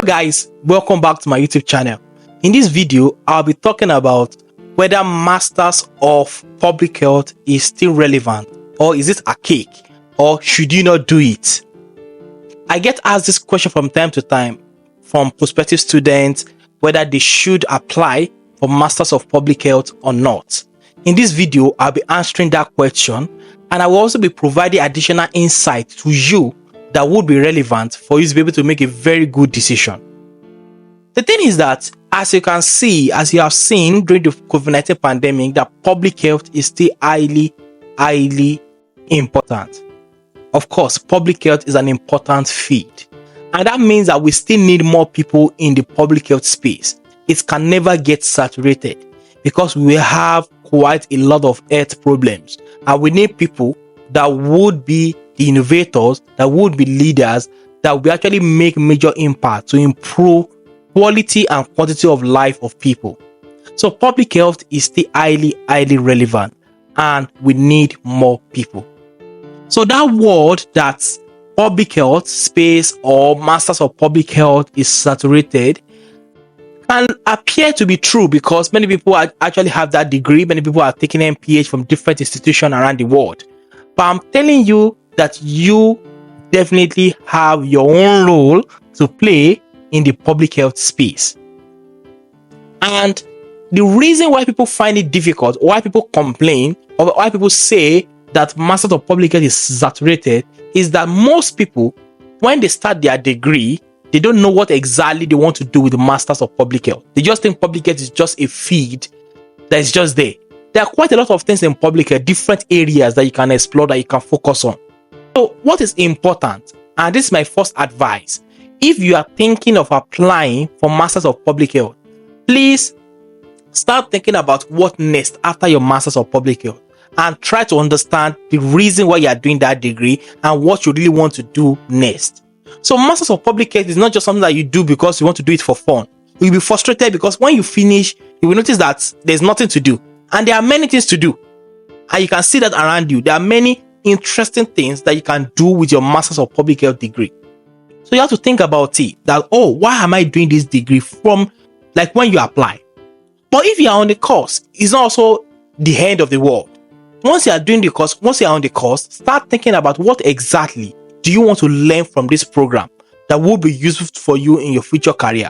Guys, welcome back to my YouTube channel. In this video, I'll be talking about whether Masters of Public Health is still relevant, or is it archaic, or should you not do it? I get asked this question from time to time from prospective students whether they should apply for Masters of Public Health or not. In this video, I'll be answering that question, and I will also be providing additional insight to you that would be relevant for you to be able to make a very good decision. The thing is that, as you can see, as you have seen during the COVID-19 pandemic, that public health is still highly important. Of course, public health is an important field, and that means that we still need more people in the public health space. It can never get saturated because we have quite a lot of health problems, and we need people that would be the innovators, that would be leaders, that will actually make major impact to improve quality and quantity of life of people. So public health is still highly relevant, and we need more people. So that word that public health space or Masters of Public Health is saturated can appear to be true because many people actually have that degree. Many people are taking MPH from different institutions around the world. But I'm telling you that you definitely have your own role to play in the public health space. And the reason why people find it difficult, why people complain, or why people say that Masters of Public Health is saturated, is that most people, when they start their degree, they don't know what exactly they want to do with the Masters of Public Health. They just think public health is just a field that is just there. There are quite a lot of things in public health, different areas that you can explore, that you can focus on. So what is important, and this is my first advice, if you are thinking of applying for Masters of Public Health, please start thinking about what next after your Masters of Public Health, and try to understand the reason why you are doing that degree and what you really want to do next. So Masters of Public Health is not just something that you do because you want to do it for fun. You'll be frustrated because when you finish, you will notice that there's nothing to do. And there are many things to do. And you can see that around you. There are many interesting things that you can do with your Masters of Public Health degree. So you have to think about it, that, oh, why am I doing this degree from, like, when you apply? But if you are on the course, it's not also the end of the world. Once you are doing the course, once you are on the course, start thinking about what exactly do you want to learn from this program that will be useful for you in your future career.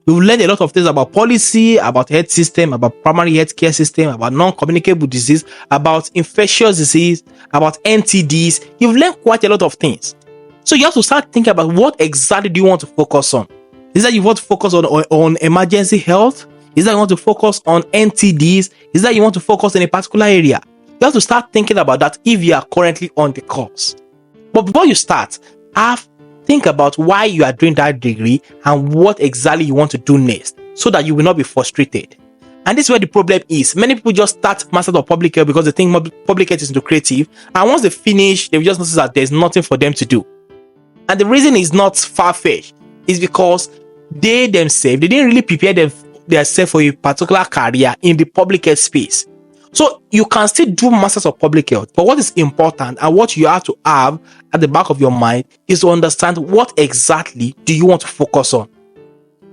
You will learn a lot of things about policy, about health system, about primary health care system, about non-communicable disease, about infectious disease, about NTDs. You've learned quite a lot of things. So you have to start thinking about what exactly do you want to focus on. Is that you want to focus on emergency health? Is that you want to focus on NTDs? Is that you want to focus in a particular area? You have to start thinking about that if you are currently on the course. But before you start, think about why you are doing that degree and what exactly you want to do next, so that you will not be frustrated. And this is where the problem is. Many people just start Masters of Public Health because they think public health is into creative, and once they finish, they will just notice that there's nothing for them to do. And the reason is not far-fetched. It's because they themselves, they didn't really prepare themselves for a particular career in the public health space. So you can still do Masters of Public Health, but what is important and what you have to have at the back of your mind is to understand what exactly do you want to focus on.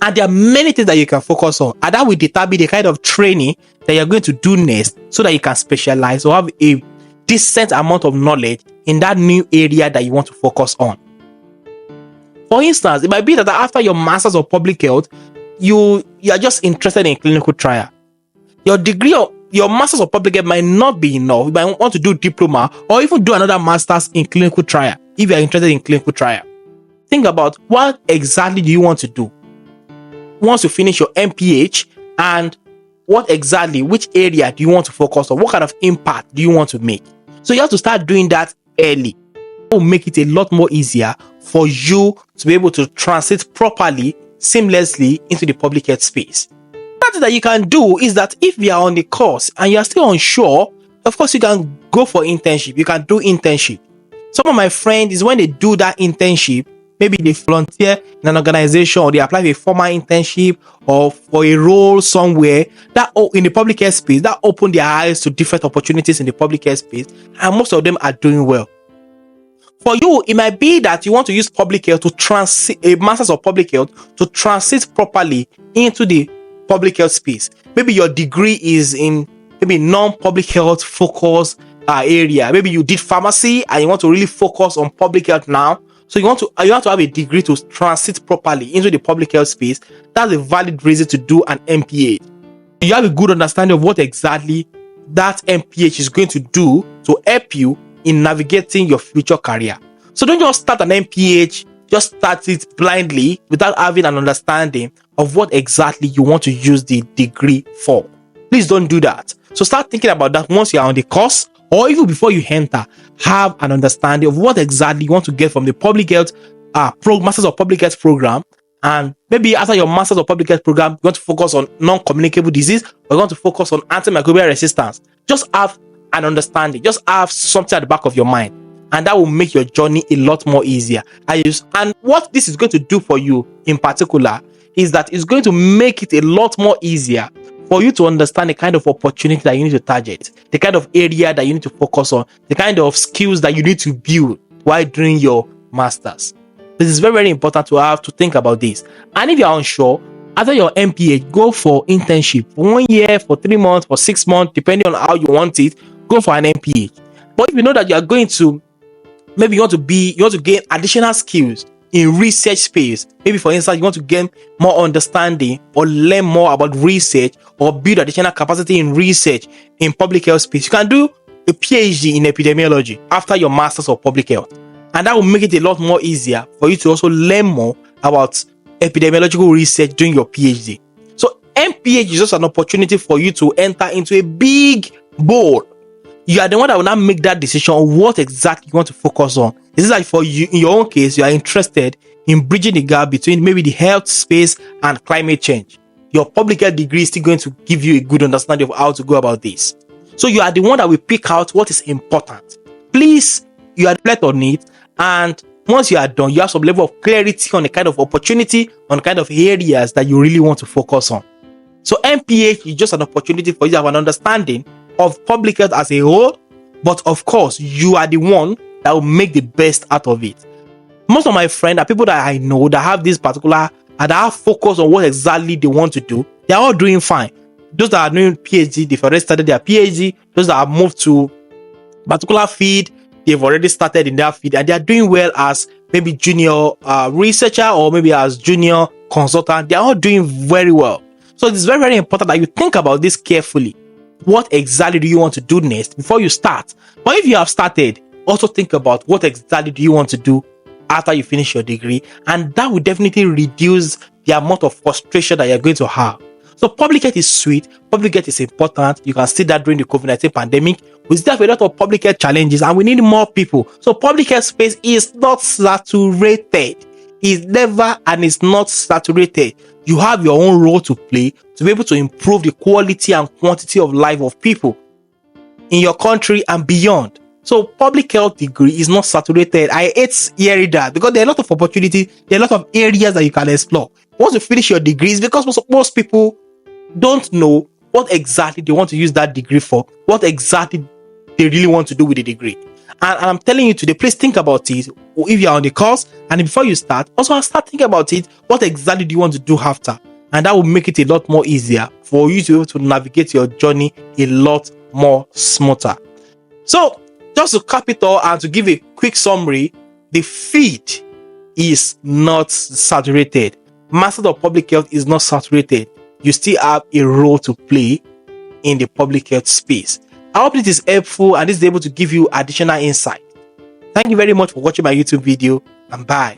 And there are many things that you can focus on, and that will determine the kind of training that you're going to do next, so that you can specialize or have a decent amount of knowledge in that new area that you want to focus on. For instance, it might be that after your Masters of Public Health, you are just interested in clinical trial. Your degree of your Masters of Public Health might not be enough. You might want to do diploma or even do another Masters in clinical trial if you are interested in clinical trial. Think about what exactly do you want to do once you finish your MPH, and which area do you want to focus on? What kind of impact do you want to make? So you have to start doing that early. It will make it a lot more easier for you to be able to transit properly, seamlessly into the public health space. That you can do is that if you are on the course and you are still unsure, of course you can go for internship. You can do internship. Some of my friends is when they do that internship, maybe they volunteer in an organization, or they apply for a formal internship or for a role somewhere that in the public health space, that open their eyes to different opportunities in the public health space, and most of them are doing well. For you, it might be that you want to use public health to transit a master's of public health to transit properly into the public health space. Maybe your degree is in maybe non-public health focus area. Maybe you did pharmacy and you want to really focus on public health now. So you want to have a degree to transit properly into the public health space. That's a valid reason to do an MPH. You have a good understanding of what exactly that MPH is going to do to help you in navigating your future career. So don't just start an MPH, just start it blindly without having an understanding of what exactly you want to use the degree for. Please don't do that. So start thinking about that once you are on the course, or even before you enter, have an understanding of what exactly you want to get from the public health Masters of Public Health program. And maybe after your Masters of Public Health program, you want to focus on non-communicable disease, or you want to focus on antimicrobial resistance. Just have an understanding, just have something at the back of your mind, and that will make your journey a lot more easier. And what this is going to do for you in particular is that it's going to make it a lot more easier for you to understand the kind of opportunity that you need to target, the kind of area that you need to focus on, the kind of skills that you need to build while doing your masters. This is very, very important to have to think about this. And if you're unsure, after your MPH, go for internship for 1 year, for 3 months, for 6 months, depending on how you want it. Go for an MPH. But if you know that you are going to, maybe you want to gain additional skills in research space. Maybe for instance, you want to gain more understanding or learn more about research or build additional capacity in research in public health space. You can do a PhD in epidemiology after your Masters of Public Health. And that will make it a lot more easier for you to also learn more about epidemiological research during your PhD. So MPH is just an opportunity for you to enter into a big bowl. You are the one that will now make that decision on what exactly you want to focus on. This is like for you, in your own case, you are interested in bridging the gap between maybe the health space and climate change. Your public health degree is still going to give you a good understanding of how to go about this. So you are the one that will pick out what is important. Please, you are reflect on it, and once you are done, you have some level of clarity on the kind of opportunity, on the kind of areas that you really want to focus on. So MPH is just an opportunity for you to have an understanding of public health as a whole, but of course, you are the one that will make the best out of it. Most of my friends are people that I know that have this particular, and that have focus on what exactly they want to do. They are all doing fine. Those that are doing PhD, they've already started their PhD. Those that have moved to particular field, they've already started in their field, and they are doing well as maybe junior researcher or maybe as junior consultant. They are all doing very well. So it's very, very important that you think about this carefully. What exactly do you want to do next before you start? But if you have started, also think about what exactly do you want to do after you finish your degree, and that will definitely reduce the amount of frustration that you're going to have. So public health is sweet, public health is important. You can see that during the COVID-19 pandemic, we still have a lot of public health challenges and we need more people. So public health space is not saturated. It's never and it's not saturated. You have your own role to play to be able to improve the quality and quantity of life of people in your country and beyond. So public health degree is not saturated. I hate hearing that because there are a lot of opportunities, there are a lot of areas that you can explore. Once you finish your degrees, because most people don't know what exactly they want to use that degree for, what exactly they really want to do with the degree. And I'm telling you today, please think about it. If you're on the course and before you start, also start thinking about it. What exactly do you want to do after? And that will make it a lot more easier for you to be able to navigate your journey a lot more smoother. So just to cap it all and to give a quick summary, the field is not saturated. Master of Public Health is not saturated. You still have a role to play in the public health space. I hope it is helpful and is able to give you additional insight. Thank you very much for watching my YouTube video, and bye.